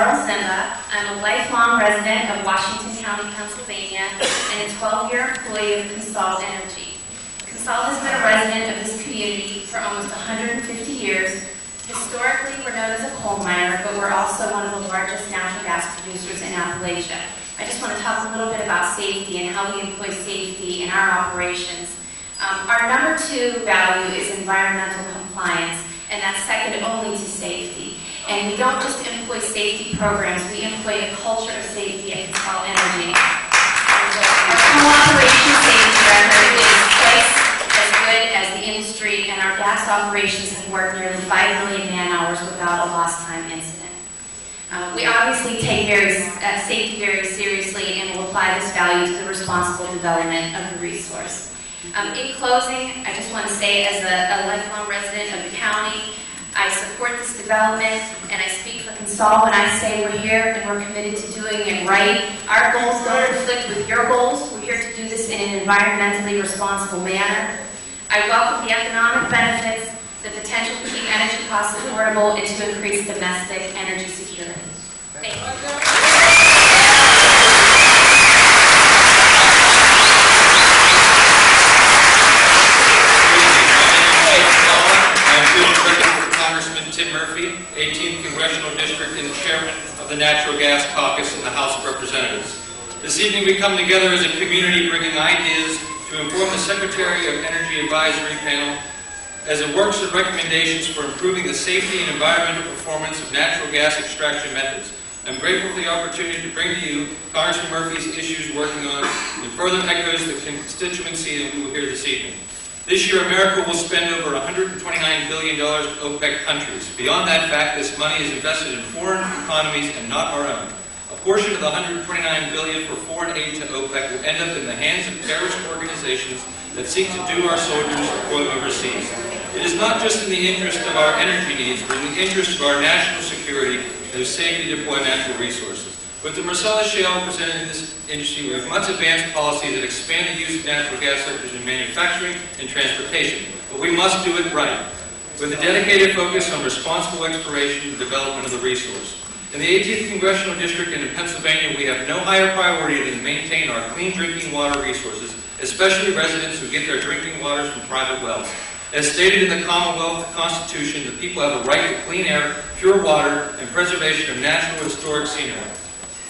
Laurel Simba. I'm a lifelong resident of Washington County, Pennsylvania, and a 12-year employee of Consol Energy. Consol has been a resident of this community for almost 150 years. Historically, we're known as a coal miner, but we're also one of the largest natural gas producers in Appalachia. I just want to talk a little bit about safety and how we employ safety in our operations. Our number 2 value is environmental compliance, and that's second only to safety. And we don't just employ safety programs, we employ a culture of safety at Consol Energy. Our co-operation safety record is twice as good as the industry, and our gas operations have worked nearly 5 million man-hours without a lost time incident. We obviously take safety very seriously and will apply this value to the responsible development of the resource. In closing, I just want to say, as a lifelong resident of the county, I support this development, and I speak for Consol when I say we're here and we're committed to doing it right. Our goals don't conflict with your goals. We're here to do this in an environmentally responsible manner. I welcome the economic benefits, the potential to keep energy costs affordable, and to increase domestic energy security. Thank you. Tim Murphy, 18th Congressional District and Chairman of the Natural Gas Caucus in the House of Representatives. This evening we come together as a community bringing ideas to inform the Secretary of Energy Advisory Panel as it works with recommendations for improving the safety and environmental performance of natural gas extraction methods. I'm grateful for the opportunity to bring to you Congressman Murphy's issues working on and further echoes the constituency that we will hear this evening. This year, America will spend over $129 billion to OPEC countries. Beyond that fact, this money is invested in foreign economies and not our own. A portion of the $129 billion for foreign aid to OPEC will end up in the hands of terrorist organizations that seek to do our soldiers deploy overseas. It is not just in the interest of our energy needs, but in the interest of our national security to safely deploy natural resources. With the Marcellus shale presented in this industry, we have much advanced policies that expand the use of natural gas sectors in manufacturing and transportation. But we must do it right, with a dedicated focus on responsible exploration and development of the resource. In the 18th Congressional District and in Pennsylvania, we have no higher priority than to maintain our clean drinking water resources, especially residents who get their drinking waters from private wells. As stated in the Commonwealth Constitution, the people have a right to clean air, pure water, and preservation of natural and historic scenery.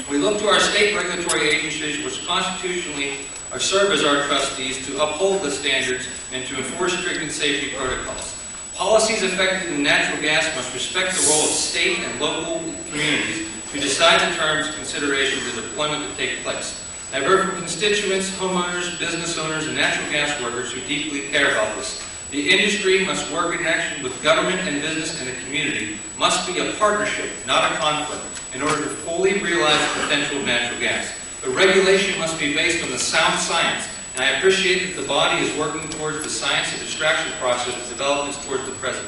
We look to our state regulatory agencies, which constitutionally serve as our trustees, to uphold the standards and to enforce strict safety protocols. Policies affected in natural gas must respect the role of state and local communities to decide the terms, considerations, and deployment that take place. I've heard from constituents, homeowners, business owners, and natural gas workers who deeply care about this. The industry must work in action with government and business, and the community must be a partnership, not a conflict, in order to fully realize the potential of natural gas. The regulation must be based on the sound science, and I appreciate that the body is working towards the science and extraction process developments towards the present.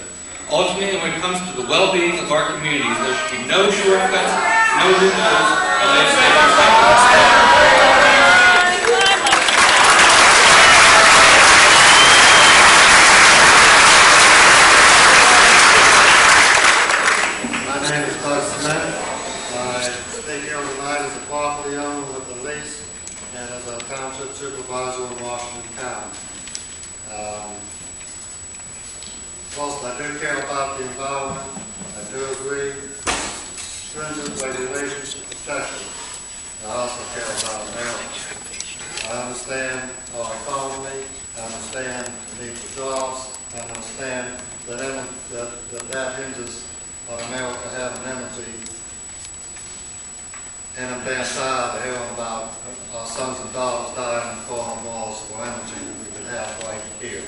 Ultimately, when it comes to the well-being of our communities, there should be no shortcuts, no loopholes, and supervisor in Washington County. Whilst I do care about the environment, I do agree stringent regulations to protect it. I also care about America. I understand our economy, I understand the need for jobs, I understand that hinges on America having energy. And I'm damn tired of hearing about our sons and daughters dying in foreign wars for energy that we could have right here.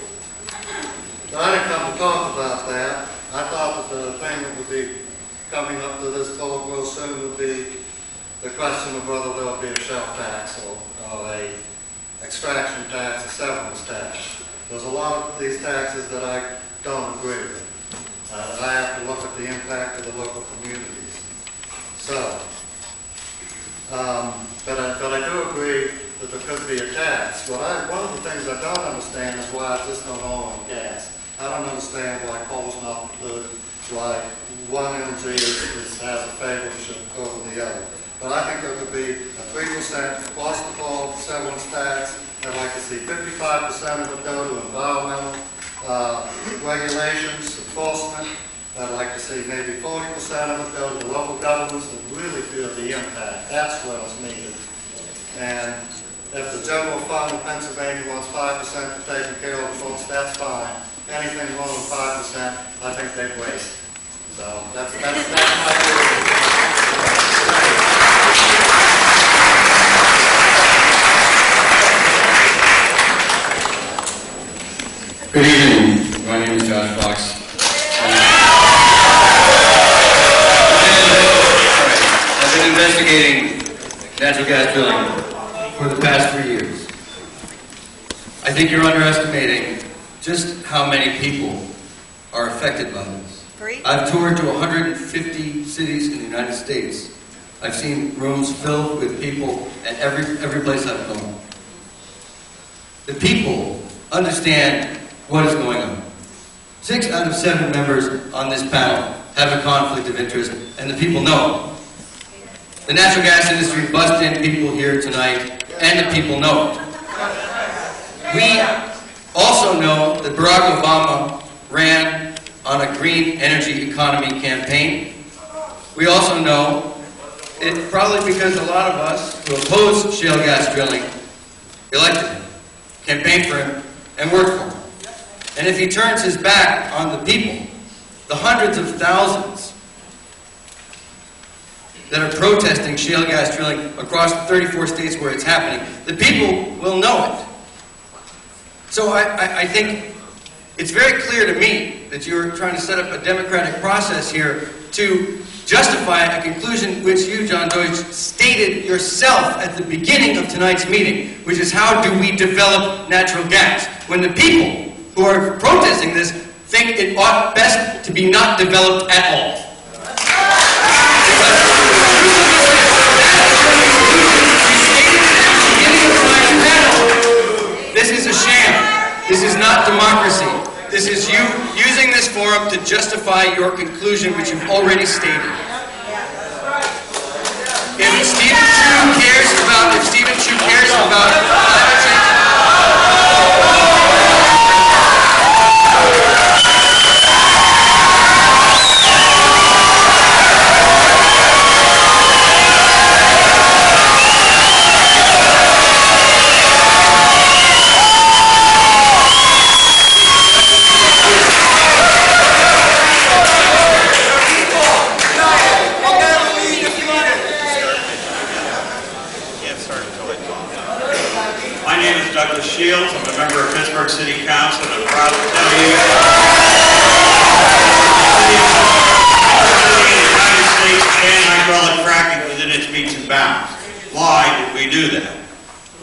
But I didn't come to talk about that. I thought that the thing that would be coming up to this vote real soon would be the question of whether there would be a shelf tax or a extraction tax, a severance tax. There's a lot of these taxes that I don't agree with. I have to look at the impact of the local communities. So. But I do agree that there could be a tax. One of the things I don't understand is why it's just on oil and gas. I don't understand why coal is not included like one energy has a favorite over the other. But I think there could be a 3% across the board severance tax. I'd like to see 55% of it go to environmental regulations, enforcement. I'd like to see maybe 40% of it go to the local governments that really feel the impact. That's what's needed. And if the general fund of Pennsylvania wants 5% for taking care of the folks, that's fine. Anything more than 5%, I think they'd waste. So that's my view. Good evening. My name is Josh Fox. I've been investigating natural gas drilling for the past 3 years. I think you're underestimating just how many people are affected by this. Great. I've toured to 150 cities in the United States. I've seen rooms filled with people at every place I've gone. The people understand what is going on. 6 out of 7 members on this panel have a conflict of interest, and the people know it. The natural gas industry bussed in people here tonight, and the people know it. We also know that Barack Obama ran on a green energy economy campaign. We also know it probably because a lot of us who oppose shale gas drilling elected him, campaigned for him, and worked for him. And if he turns his back on the people, the hundreds of thousands that are protesting shale gas drilling across the 34 states where it's happening, the people will know it. So I think it's very clear to me that you're trying to set up a democratic process here to justify a conclusion which you, John Deutch, stated yourself at the beginning of tonight's meeting, which is how do we develop natural gas, when the people who are protesting this think it ought best to be not developed at all. This is a sham. This is not democracy. This is you using this forum to justify your conclusion, which you've already stated. If Stephen Chu cares about climate change, Shields. I'm a member of Pittsburgh City Council, and I'm proud to tell you the United States banned hydraulic fracking within its metes and bounds. Why did we do that?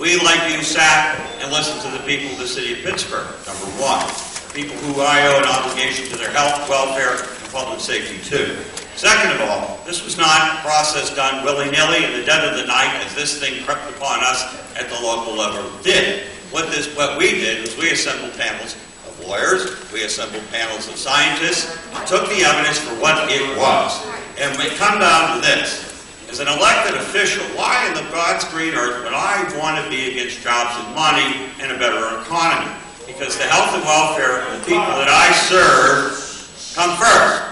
We, like you, sat and listened to the people of the city of Pittsburgh, number one. People who I owe an obligation to their health, welfare, and public safety, too. Second of all, this was not a process done willy-nilly in the dead of the night as this thing crept upon us at the local level did. What we did was we assembled panels of lawyers, we assembled panels of scientists, and took the evidence for what it was. And we come down to this. As an elected official, why in the God's green earth would I want to be against jobs and money and a better economy? Because the health and welfare of the people that I serve come first.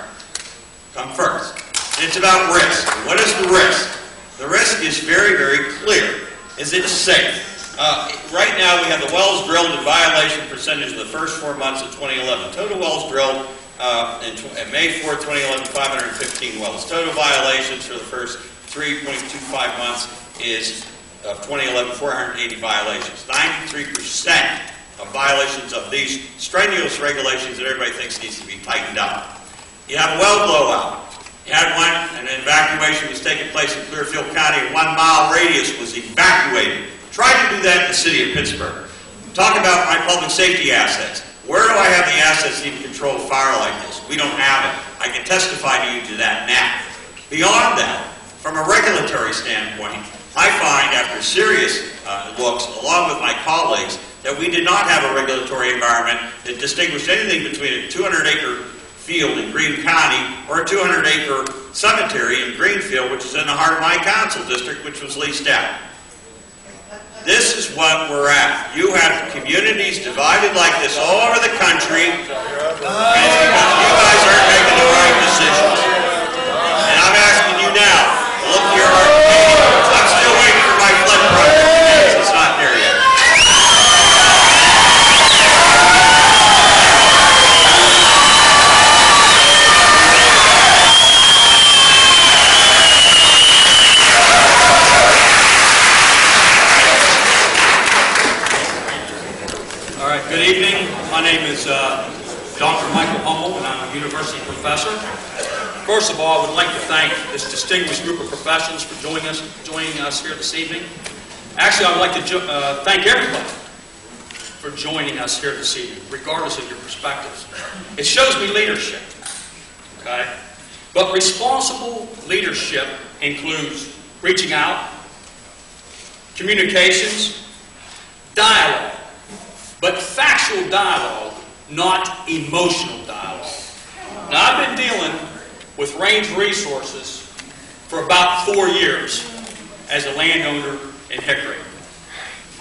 Come first. And it's about risk. And what is the risk? The risk is very, very clear. Is it safe? Right now, we have the wells drilled in violation percentage of the first 4 months of 2011. Total wells drilled in May 4, 2011, 515 wells. Total violations for the first 3.25 months of 2011, 480 violations. 93% of violations of these strenuous regulations that everybody thinks needs to be tightened up. You have a well blowout. You had one, and an evacuation was taking place in Clearfield County. A 1 mile radius was evacuated. Tried to do that in the city of Pittsburgh. Talk about my public safety assets. Where do I have the assets to even control a fire like this? We don't have it. I can testify to you to that now. Beyond that, from a regulatory standpoint, I find after serious looks, along with my colleagues, that we did not have a regulatory environment that distinguished anything between a 200-acre field in Greene County or a 200-acre cemetery in Greenfield, which is in the heart of my council district, which was leased out. This is what we're at. You have communities divided like this all over the country, and it's because you guys aren't making the right decisions. And I'm asking you now, look to your heart. I'm still waiting for my flood project. It's not there yet. Good evening. My name is Dr. Michael Hummel, and I'm a university professor. First of all, I would like to thank this distinguished group of professionals for joining us here this evening. Actually, I would like to thank everybody for joining us here this evening, regardless of your perspectives. It shows me leadership, okay? But responsible leadership includes reaching out, communications, dialogue. But factual dialogue, not emotional dialogue. Now, I've been dealing with range resources for about 4 years as a landowner in Hickory.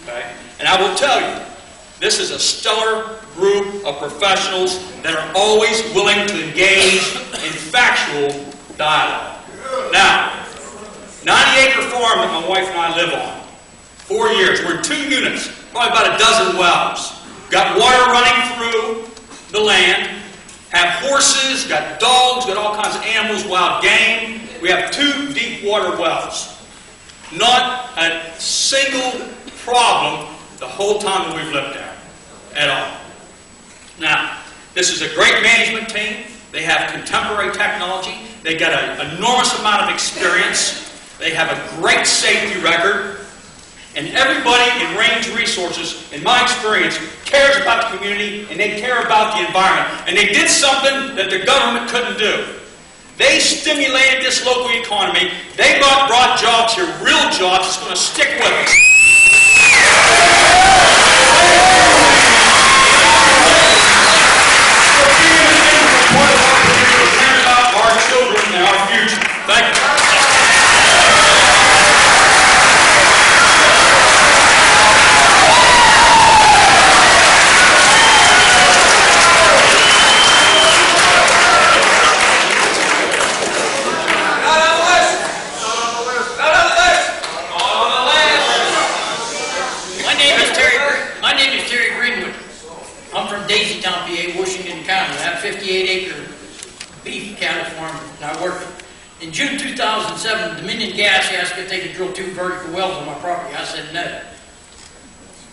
Okay? And I will tell you, this is a stellar group of professionals that are always willing to engage in factual dialogue. Now, 90-acre farm that my wife and I live on, 4 years, we're in 2 units. Probably about a dozen wells. Got water running through the land. Have horses, got dogs, got all kinds of animals, wild game. We have 2 deep water wells. Not a single problem the whole time that we've lived there. At all. Now, this is a great management team. They have contemporary technology. They got an enormous amount of experience. They have a great safety record. And everybody in Range Resources, in my experience, cares about the community and they care about the environment. And they did something that the government couldn't do. They stimulated this local economy. They brought jobs here, real jobs that's going to stick with us. Our children and our future. Thank you. Washington County. I have 58-acre beef cattle farm, and I work. In June 2007, Dominion Gas asked if they could drill 2 vertical wells on my property. I said no.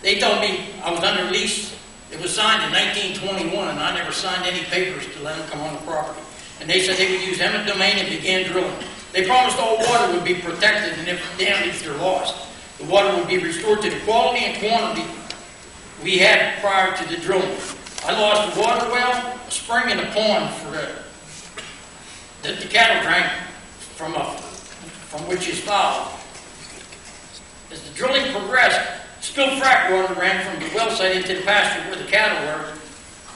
They told me I was under lease. It was signed in 1921, and I never signed any papers to let them come on the property. And they said they would use eminent domain and began drilling. They promised all water would be protected, and if damaged or lost, the water would be restored to the quality and quantity we had prior to the drilling. I lost a water well, a spring, and a pond that the cattle drank from which is foul. As the drilling progressed, spilled frack water ran from the well site into the pasture where the cattle were.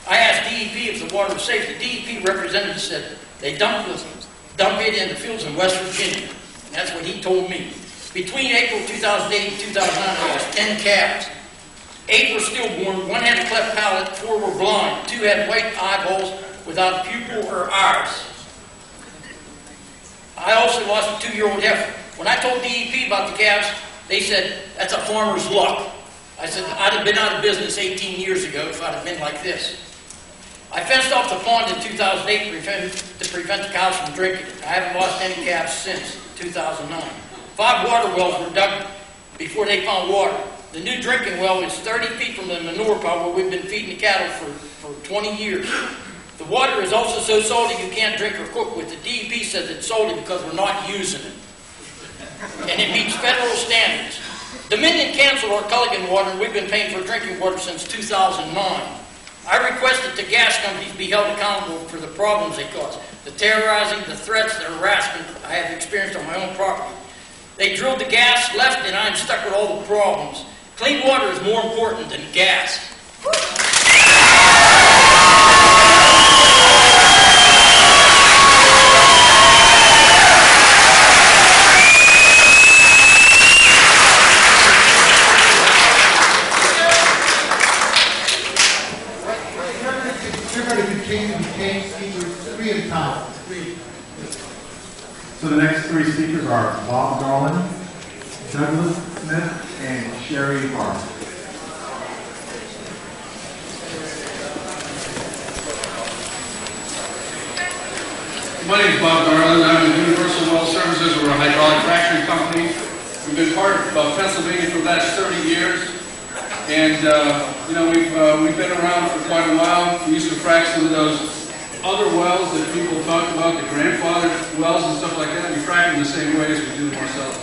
I asked DEP if the water was safe. The DEP representative said they dump it in the fields in West Virginia. And that's what he told me. Between April 2008 and 2009, I lost 10 calves. 8 were stillborn, 1 had a cleft palate, 4 were blind, 2 had white eyeballs without a pupil or iris. I also lost a 2-year-old heifer. When I told DEP about the calves, they said, that's a farmer's luck. I said, I'd have been out of business 18 years ago if I'd have been like this. I fenced off the pond in 2008 to prevent the cows from drinking it. I haven't lost any calves since 2009. 5 water wells were dug before they found water. The new drinking well is 30 feet from the manure pile where we've been feeding the cattle for 20 years. The water is also so salty you can't drink or cook with. The DEP says it's salty because we're not using it. And it meets federal standards. Dominion canceled our Culligan water, and we've been paying for drinking water since 2009. I request that the gas companies be held accountable for the problems they cause. The terrorizing, the threats, the harassment I have experienced on my own property. They drilled the gas, left, and I'm stuck with all the problems. Clean water is more important than gas. We're going to continue to change speakers 3 at a time. So the next 3 speakers are Bob Garland, Douglas Smith, and Sherry Hart. My name is Bob Garland. I'm with Universal Well Services. We're a hydraulic fracturing company. We've been part of Pennsylvania for the last 30 years. And, we've been around for quite a while. We used to frac some of those other wells that people talk about, the grandfather wells and stuff like that. We frac them the same way as we do them ourselves.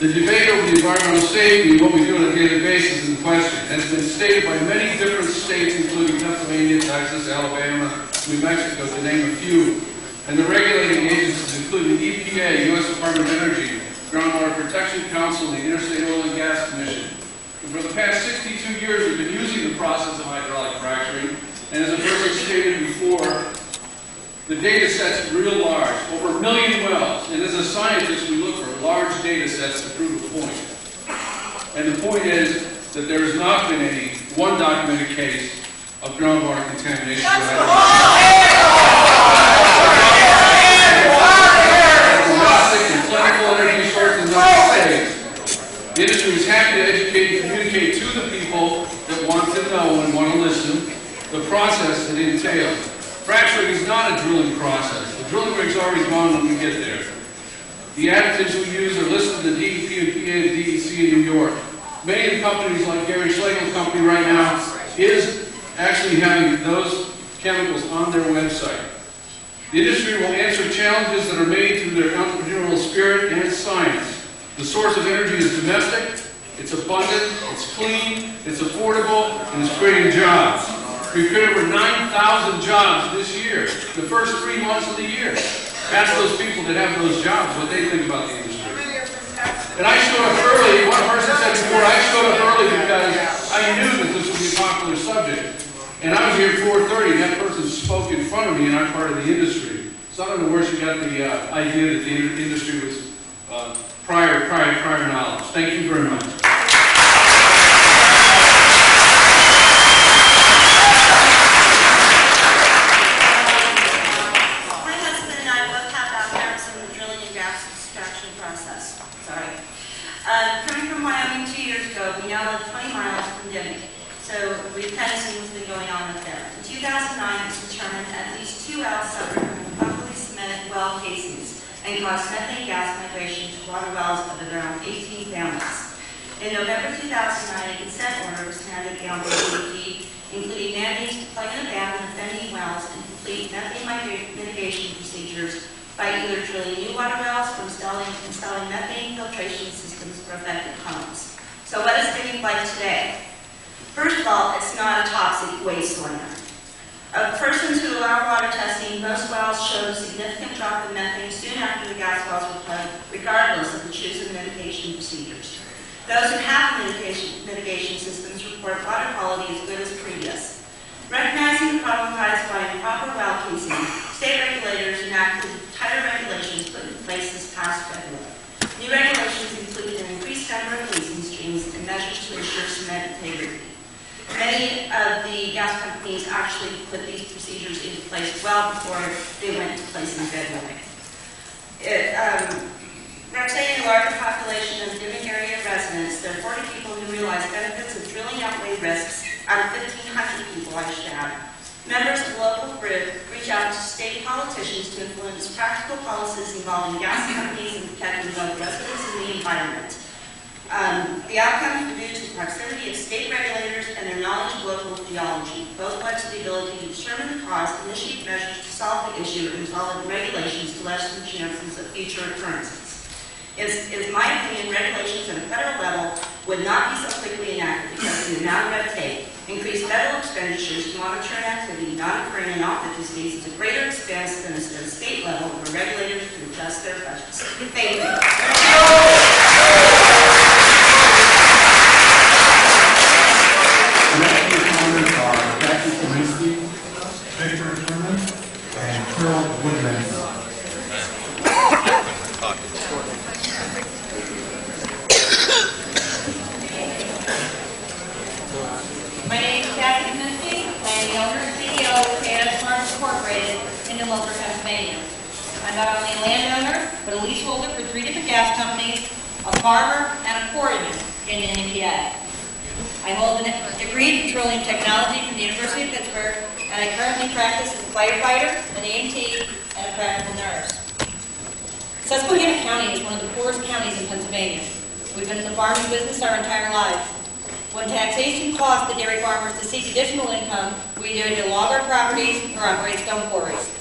The debate over the environmental safety and what we do on a daily basis is in question. It has been stated by many different states, including Pennsylvania, Texas, Alabama, New Mexico, to name a few. And the regulating agencies, including EPA, U.S. Department of Energy, Groundwater Protection Council, and the Interstate Oil and Gas Commission. And for the past 62 years, we've been using the process of hydraulic fracturing. And as I've already stated before, the data set's real large, over 1 million wells. And as a scientist, we look for large data sets to prove a point. And the point is that there has not been any one documented case of groundwater contamination. And plentiful energy sources in the United States. The industry is happy to educate and communicate to the people that want to know and want to listen the process that it entails. Fracturing is not a drilling process. The drilling rig's already gone when we get there. The additives we use are listed in the DEP and PA and DEC in New York. Many of the companies like Gary Schlegel's company right now is actually having those chemicals on their website. The industry will answer challenges that are made through their entrepreneurial spirit and science. The source of energy is domestic, it's abundant, it's clean, it's affordable, and it's creating jobs. We've created over 9,000 jobs this year, the first 3 months of the year. Ask those people that have those jobs what they think about the industry. And I showed up early. One person said before, I showed up early because I knew that this would be a popular subject. And I was here at 4:30, and that person spoke in front of me, and I'm part of the industry. So I don't know where she got the idea that the industry was prior knowledge. Thank you very much. Coming from Wyoming 2 years ago, we now live 20 miles from Denver. So we've kind of seen what's been going on up there. In 2009, it was determined at least 2 wells suffered from improperly cemented well casings and caused methane gas migration to water wells of around 18 families. In November 2009, a consent order was handed down to DEP, including mandates to plug and abandon offending wells and complete methane mitigation procedures by either drilling new water wells or installing methane filtration systems for affected homes. So what is Digging like today? First of all, it's not a toxic waste land. Of persons who allow water testing, most wells showed a significant drop in methane soon after the gas wells were plugged, regardless of the chosen mitigation procedures. Those who have mitigation systems report water quality as good as previous. Recognizing the problem caused by improper well casing, state regulators enacted tighter regulations put in place this past February. New regulations include an increased number of casing streams and measures to ensure cement integrity. Many of the gas companies actually put these procedures into place well before they went to place in bedrock. Representing a larger population of Dimming area residents, there are 40 people who realize benefits of drilling outweigh risks out of 1,500 people, I should add. Members of the local group reach out to state politicians to influence practical policies involving gas companies and protecting both residents and the environment. The outcome is due to the proximity of state regulators and their knowledge of local geology. Both led to the ability to determine the cause, initiate measures to solve the issue, and follow the regulations to lessen the chances of future occurrences. It is my opinion regulations at a federal level would not be so quickly enacted because of the amount of red tape. Increased federal expenditures to monitor an activity not occurring in all 50 states is a greater expense than at the state level for regulators to adjust their budgets. Thank you. Baker Hughes, and Carol Woodman. My name is Kathleen Incorporated in New Milford, Pennsylvania. I'm not only a landowner, but a leaseholder for 3 different gas companies, a farmer, and a quarryman in the NPA. I hold a degree in petroleum technology from the University of Pittsburgh, and I currently practice as a firefighter, an EMT, and a practical nurse. Susquehanna County is one of the poorest counties in Pennsylvania. We've been in the farming business our entire lives. When taxation caused the dairy farmers to seek additional income, we either log our properties or operate stone quarries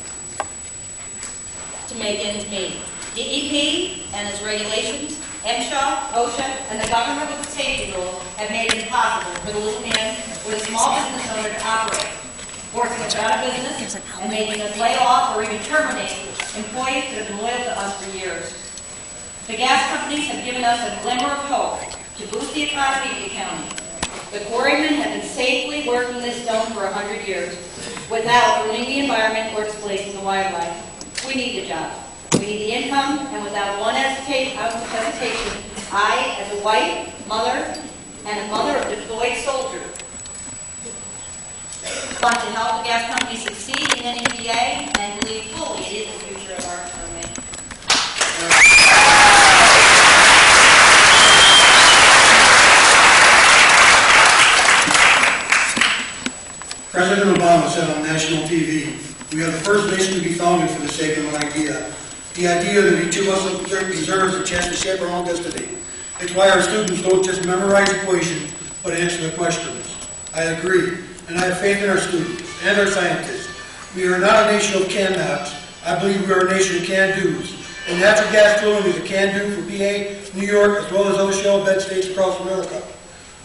to make ends meet. DEP and its regulations, MSHA, OSHA, and the government with the safety rules have made it impossible for the little man or the small business owner to operate, forcing us out of business and making us lay off or even terminate employees that have been loyal to us for years. The gas companies have given us a glimmer of hope to boost the economy of the county. The quarrymen have been safely working this stone for 100 years without ruining the environment or displacing the wildlife. We need the job. We need the income, and without one hesitation, I, as a wife, mother, and a mother of deployed soldier, want to help the gas company succeed in NEPA and believe fully it is the future of our economy. President Obama said on national TV, "We are the first nation to be founded for the sake of an idea. The idea that each of us deserves a chance to shape our own destiny. It's why our students don't just memorize equations, but answer the questions." I agree, and I have faith in our students and our scientists. We are not a nation of can-nots. I believe we are a nation of can-dos. And natural gas drilling is a can-do for PA, New York, as well as other shale bed states across America.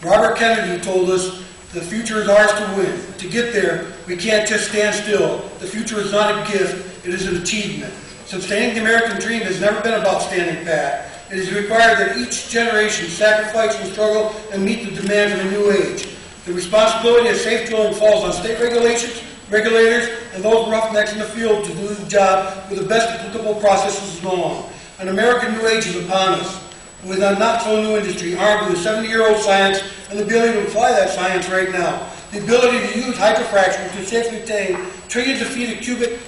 Robert Kennedy told us, "The future is ours to win. To get there, we can't just stand still. The future is not a gift, it is an achievement." Sustaining the American dream has never been about standing pat. It is required that each generation sacrifice and struggle and meet the demands of a new age. The responsibility of safe drilling falls on state regulators, and those roughnecks in the field to do the job with the best applicable processes known. An American new age is upon us, with a not-so-new industry armed with a 70-year-old science and the ability to apply that science right now. The ability to use hydrofracturing to safely obtain trillions of feet of cubic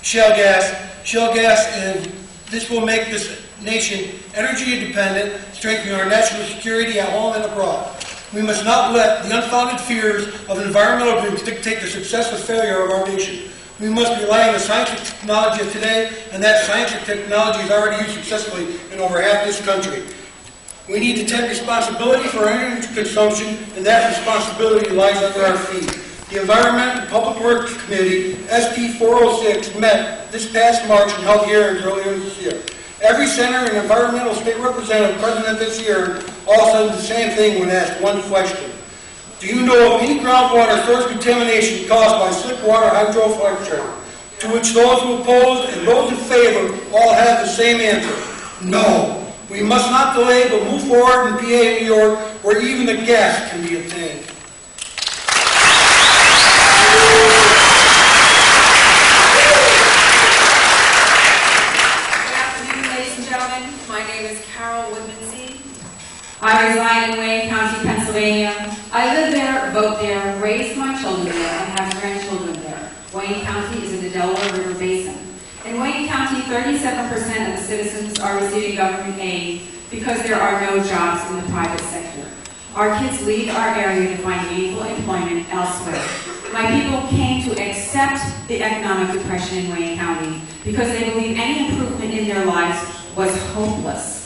shale gas, and this will make this nation energy independent, strengthening our national security at home and abroad. We must not let the unfounded fears of environmental groups dictate the success or failure of our nation. We must rely on the science and technology of today, and that science and technology is already used successfully in over half this country. We need to take responsibility for our energy consumption, and that responsibility lies under our feet. The Environment and Public Works Committee, SP 406, met this past March and held hearings earlier this year. Every senator and environmental state representative present this year all said the same thing when asked one question. Do you know of any groundwater source contamination caused by slickwater hydrofracturing? To which those who oppose and those in favor all have the same answer. No. We must not delay but move forward in PA and New York where even the gas can be obtained. I reside in Wayne County, Pennsylvania. I live there, vote there, raise my children there, and have grandchildren there. Wayne County is in the Delaware River Basin. In Wayne County, 37% of the citizens are receiving government aid because there are no jobs in the private sector. Our kids leave our area to find meaningful employment elsewhere. My people came to accept the economic depression in Wayne County because they believe any improvement in their lives was hopeless.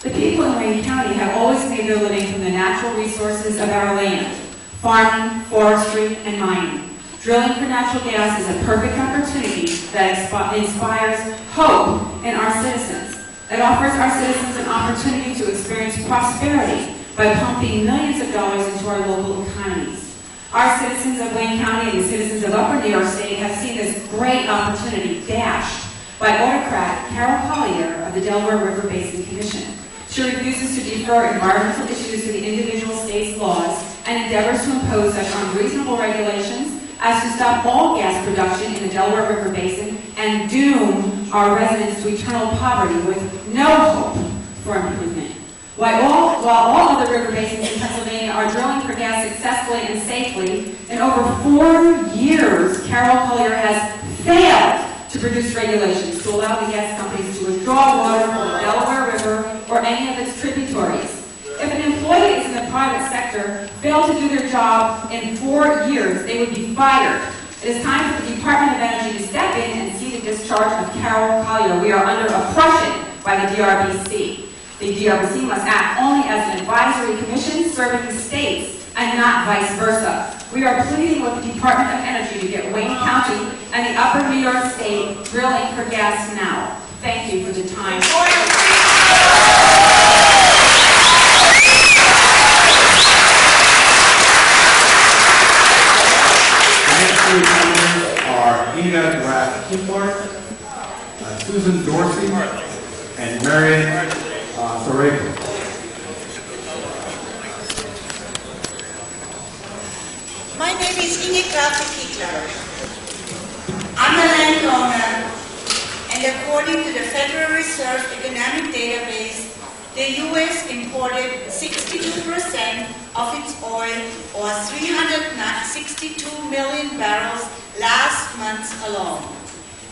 The people in Wayne County have always made their living from the natural resources of our land, farming, forestry, and mining. Drilling for natural gas is a perfect opportunity that inspires hope in our citizens. It offers our citizens an opportunity to experience prosperity by pumping millions of dollars into our local economies. Our citizens of Wayne County and the citizens of Upper New York State have seen this great opportunity dashed by autocrat Carol Collier of the Delaware River Basin Commission. She refuses to defer environmental issues to the individual states' laws and endeavors to impose such unreasonable regulations as to stop all gas production in the Delaware River Basin and doom our residents to eternal poverty with no hope for improvement. While all other river basins in Pennsylvania are drilling for gas successfully and safely, in over 4 years, Carol Collier has failed to produce regulations to allow the gas companies to withdraw water from the Delaware River or any of its tributaries. If an employee in the private sector failed to do their job in 4 years, they would be fired. It is time for the Department of Energy to step in and see the discharge of Carol Collier. We are under oppression by the DRBC. The DRBC must act only as an advisory commission serving the states and not vice versa. We are pleading with the Department of Energy to get Wayne County and the upper New York State drilling for gas now. Thank you for the time. Are Ina Rath-Kimport, Susan Dorsey, and Marion Sorego. My name is Inge Kraft-Kickler. I'm a landowner, and according to the Federal Reserve Economic Database, the U.S. imported 62% of its oil, or 362 million barrels, last month alone.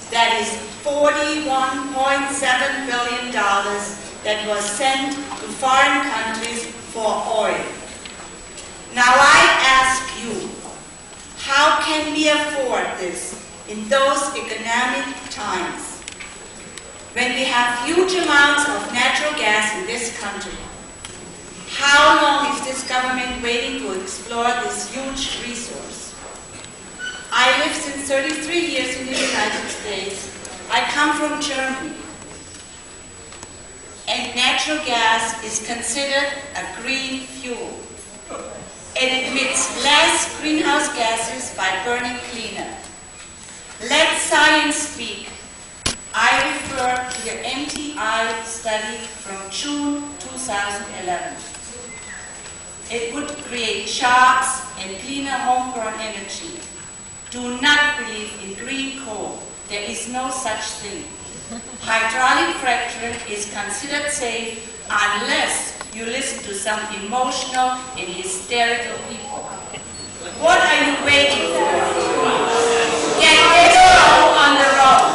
That is $41.7 billion that was sent to foreign countries for oil. Now I ask you, how can we afford this in those economic times? When we have huge amounts of natural gas in this country, how long is this government waiting to explore this huge resource? I lived since 33 years in the United States. I come from Germany. And natural gas is considered a green fuel. It emits less greenhouse gases by burning cleaner. Let science speak. I refer to the MTI study from June 2011. It would create jobs and cleaner homegrown energy. Do not believe in green coal. There is no such thing. Hydraulic fracturing is considered safe unless you listen to some emotional and hysterical people. What are you waiting for? Get this show on the road.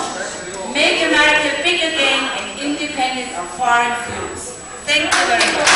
Make America big again and independent of foreign fuels. Thank you very much.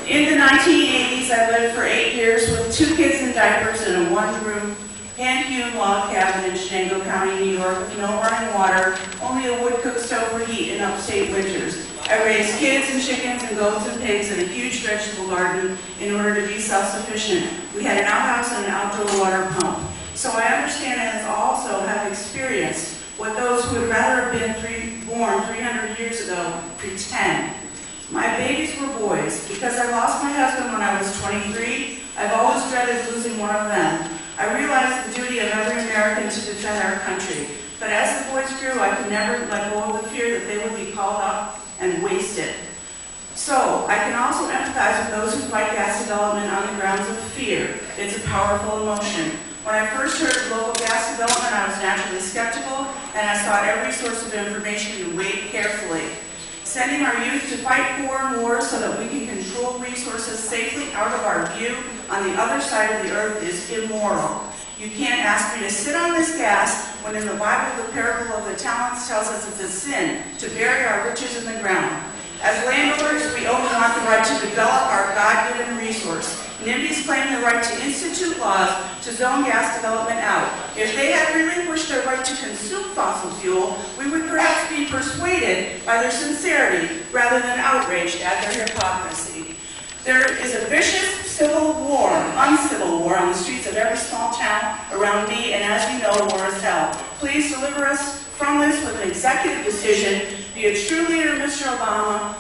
In the 1980s, I lived for 8 years with 2 kids in diapers in a one-room, hand-hewn log cabin in Shenango County, New York, with no running water, only a wood-cooked stove for heat in upstate winters. I raised kids and chickens and goats and pigs in a huge vegetable garden in order to be self-sufficient. We had an outhouse and an outdoor water pump. So I understand and also have experienced what those who would rather have been born 300 years ago pretend. My babies were boys. Because I lost my husband when I was 23, I've always dreaded losing one of them. I realized the duty of every American to defend our country. But as the boys grew, I could never let go of the fear that they would be called up and wasted. So, I can also empathize with those who fight gas development on the grounds of fear. It's a powerful emotion. When I first heard of local gas development, I was naturally skeptical, and I sought every source of information and weighed carefully. Sending our youth to fight foreign wars so that we can control resources safely out of our view on the other side of the earth is immoral. You can't ask me to sit on this gas when in the Bible the parable of the talents tells us it's a sin to bury our riches in the ground. As landowners, we only want the right to develop our God-given resource. NIMBYs claim the right to institute laws to zone gas development out. If they had relinquished their right to consume fossil fuel, we would perhaps be persuaded by their sincerity rather than outraged at their hypocrisy. There is a vicious civil war, uncivil war on the streets of every small town around me, and as you know, war is hell. Please deliver us from this with an executive decision. Be a true leader, Mr. Obama.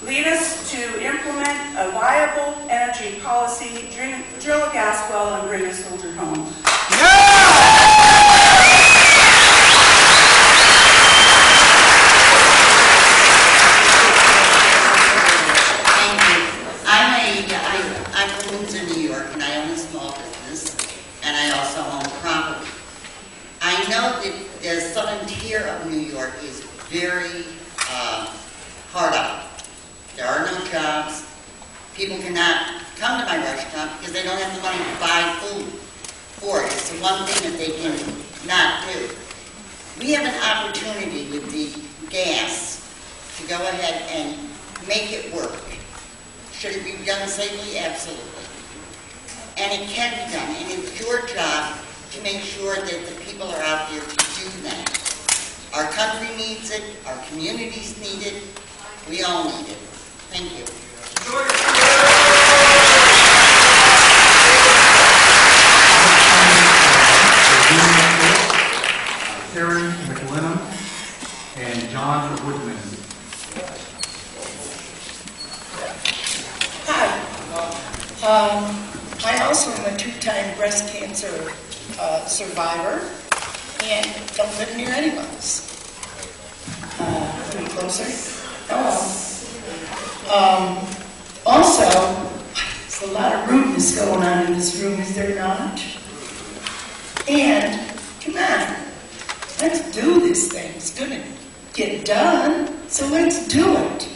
Lead us to implement a viable energy policy, drill a gas well, and bring a soldier home. I'm from Windsor, New York, and I own a small business, and I also own property. I know that the southern tier of New York is very hard up. There are no jobs. People cannot come to my restaurant because they don't have the money to buy food for it. It's the one thing that they can not do. We have an opportunity with the gas to go ahead and make it work. Should it be done safely? Absolutely. And it can be done, and it's your job to make sure that the people are out there to do that. Our country needs it, our communities need it, we all need it. Thank you. Aaron McLennan and John Woodman. Hi. I also am a two-time breast cancer survivor and don't live near anyone's. Pretty closer. Also, there's a lot of rudeness going on in this room, is there not? And, come on, let's do this thing. It's going to get done, so let's do it.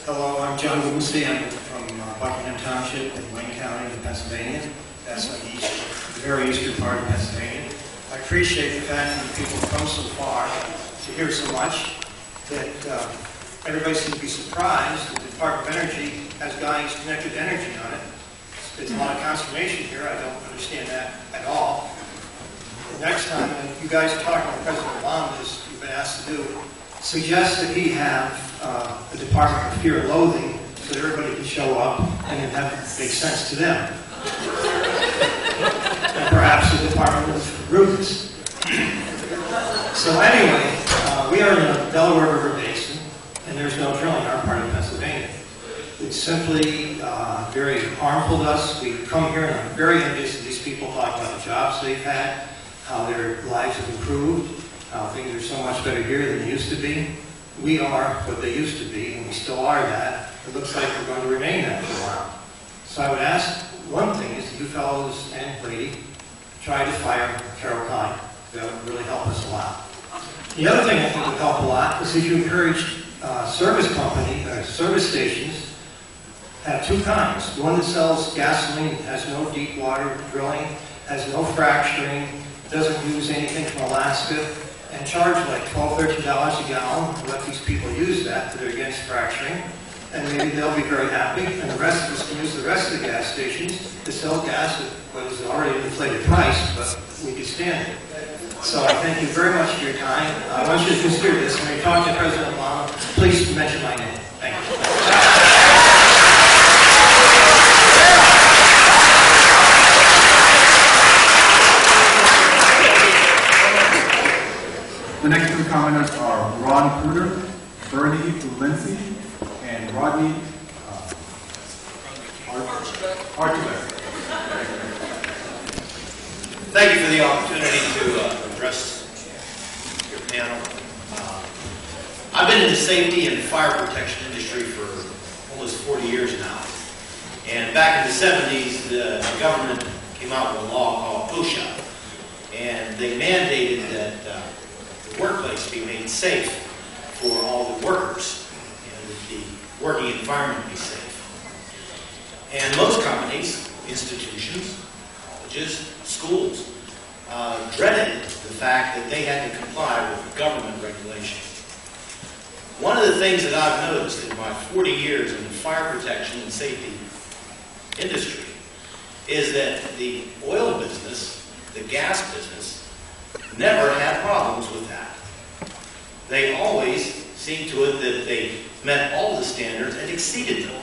Hello, I'm John Deutch. I'm from Buckingham Township in Wayne County in Pennsylvania. That's on the very eastern part of Pennsylvania. I appreciate the fact that people come so far to hear so much that everybody seems to be surprised that the Department of Energy has guys connected to energy on it. There's a lot of consternation here. I don't understand that at all. The next time when you guys are talking to President Obama, as you've been asked to do, suggest that he have a Department of Fear and Loathing so that everybody can show up and then have it make sense to them. And perhaps a Department of Rudeness. So anyway, we are in the Delaware River Basin, and there's no drilling in our part of Pennsylvania. It's simply very harmful to us. We come here and I'm very envious of these people talk about the jobs they've had, how their lives have improved, how things are so much better here than they used to be. We are what they used to be, and we still are that. It looks like we're going to remain that for a while. So I would ask, one thing is that you fellows and lady try to fire Carol Connie. That would really help us a lot. The other thing I think would help a lot is if you encourage service stations have two kinds. One that sells gasoline, has no deep water drilling, has no fracturing, doesn't use anything from Alaska, and charge like $12, $13 a gallon to let these people use that are against fracturing. And maybe they'll be very happy, and the rest of us can use the rest of the gas stations to sell gas at what is already an inflated price, but we can stand it. So I thank you very much for your time. I want you to consider this. When you talk to President Obama, please mention my name. Thank you. The next two commenters are Ron Cruder, Bernie Lindsay, and Rodney Archibald. Thank you for the opportunity to address your panel. I've been in the safety and fire protection industry for almost 40 years now. And back in the 70s, the government came out with a law called OSHA. And they mandated that the workplace be made safe for all the workers and that the working environment be safe. And most companies, institutions, colleges, schools, dreaded the fact that they had to comply with government regulations. One of the things that I've noticed in my 40 years in the fire protection and safety industry is that the oil business, the gas business, never had problems with that. They always seen to it that they met all the standards and exceeded them.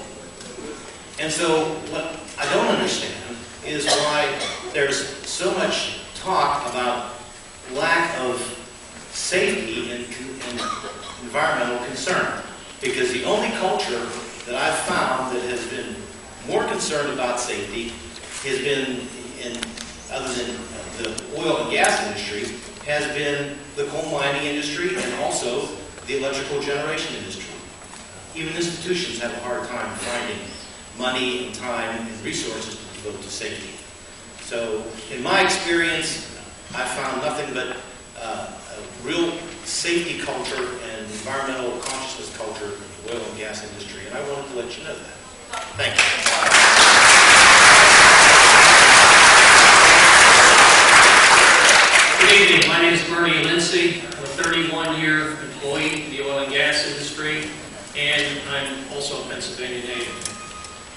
And so what I don't understand is why there's so much talk about lack of safety and environmental concern. Because the only culture that I've found that has been more concerned about safety has been, other than the oil and gas industry, has been the coal mining industry and also the electrical generation industry. Even institutions have a hard time finding money and time and resources to devote to safety. So in my experience, I found nothing but a real safety culture and environmental consciousness culture in the oil and gas industry, and I wanted to let you know that. Thank you. Good evening. My name is Bernie Lindsay. I'm a 31-year employee in the oil and gas industry, and I'm also a Pennsylvania native.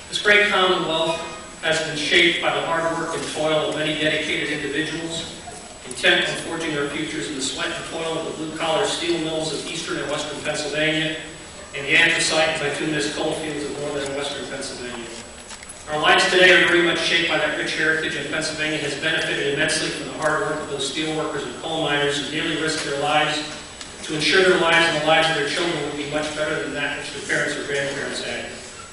This great Commonwealth has been shaped by the hard work and toil of many dedicated individuals, intent on forging their futures in the sweat and toil of the blue-collar steel mills of eastern and western Pennsylvania, and the anthracite and bituminous coal fields of northern and western Pennsylvania. Our lives today are very much shaped by that rich heritage, and Pennsylvania has benefited immensely from the hard work of those steel workers and coal miners who daily risk their lives to ensure their lives and the lives of their children would be much better than that which their parents or grandparents had.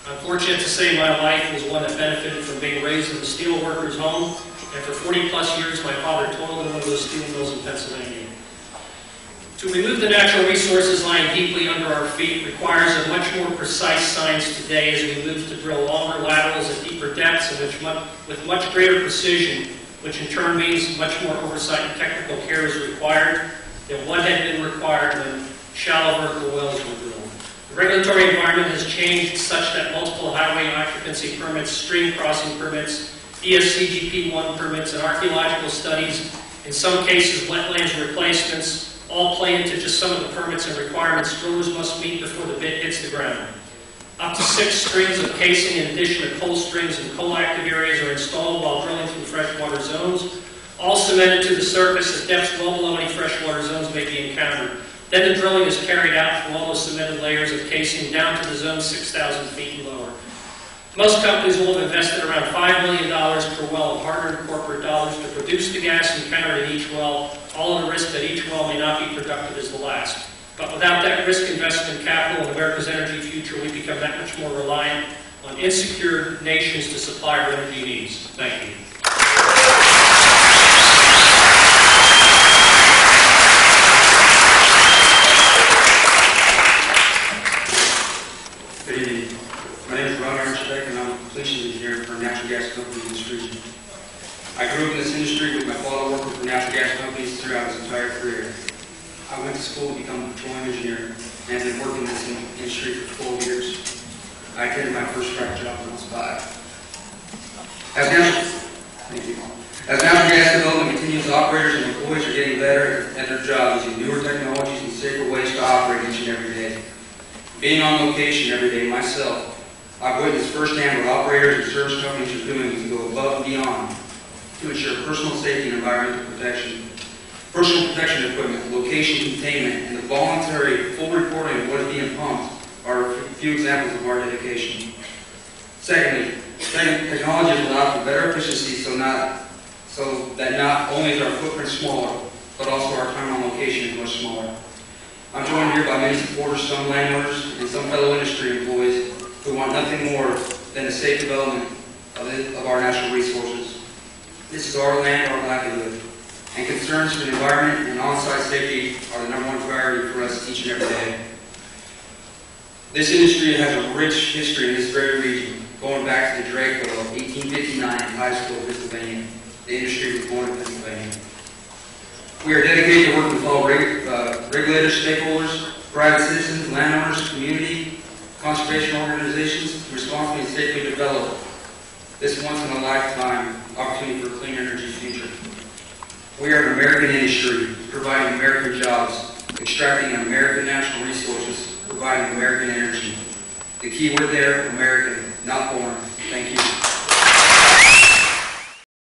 I'm fortunate to say my life was one that benefited from being raised in the steel workers' home, and for 40-plus years my father toiled in one of those steel mills in Pennsylvania. To remove the natural resources lying deeply under our feet requires a much more precise science today as we move to drill longer laterals at deeper depths and with much greater precision, which in turn means much more oversight and technical care is required than what had been required when shallow vertical wells were drilled. The regulatory environment has changed such that multiple highway occupancy permits, stream crossing permits, ESCGP-1 permits, and archaeological studies, in some cases wetlands replacements, all play into just some of the permits and requirements drillers must meet before the bit hits the ground. Up to 6 strings of casing in addition to coal strings and coal active areas are installed while drilling through freshwater zones, all cemented to the surface at depths well below any freshwater zones may be encountered. Then the drilling is carried out through all those cemented layers of casing down to the zone 6,000 feet and lower. Most companies will have invested around $5 million per well of hard-earned corporate dollars to produce the gas encountered in each well, all at the risk that each well may not be productive as the last. But without that risk investment capital in America's energy future, we become that much more reliant on insecure nations to supply our energy needs. Thank you. Good evening. My name is Ron Architect, and I'm a completion engineer for a natural gas company in this region. I grew up in this industry with my father working for natural gas companies throughout his entire career. I went to school to become a petroleum engineer and have been working in this industry for 12 years. I attended my first frac job when I was 5. As natural gas development continues, operators and employees are getting better at their jobs using newer technologies and safer ways to operate each and every day. Being on location every day myself, I've witnessed firsthand what operators and service companies are doing to go above and beyond to ensure personal safety and environmental protection. Personal protection equipment, location containment, and the voluntary full reporting of what is being pumped are a few examples of our dedication. Secondly, technology has allowed for better efficiency so that not only is our footprint smaller, but also our time on location is much smaller. I'm joined here by many supporters, some landowners, and some fellow industry employees who want nothing more than the safe development of our natural resources. This is our land, our livelihood, and concerns for the environment and on-site safety are the #1 priority for us each and every day. This industry has a rich history in this very region, going back to the Draco of 1859 in Highsville, Pennsylvania. The industry was born in Pennsylvania. We are dedicated to working with all regulators, stakeholders, private citizens, landowners, community, conservation organizations to responsibly and safely develop this once-in-a-lifetime opportunity for a clean energy future. We are an American industry providing American jobs, extracting American natural resources, providing American energy. The key word there, American, not foreign. Thank you.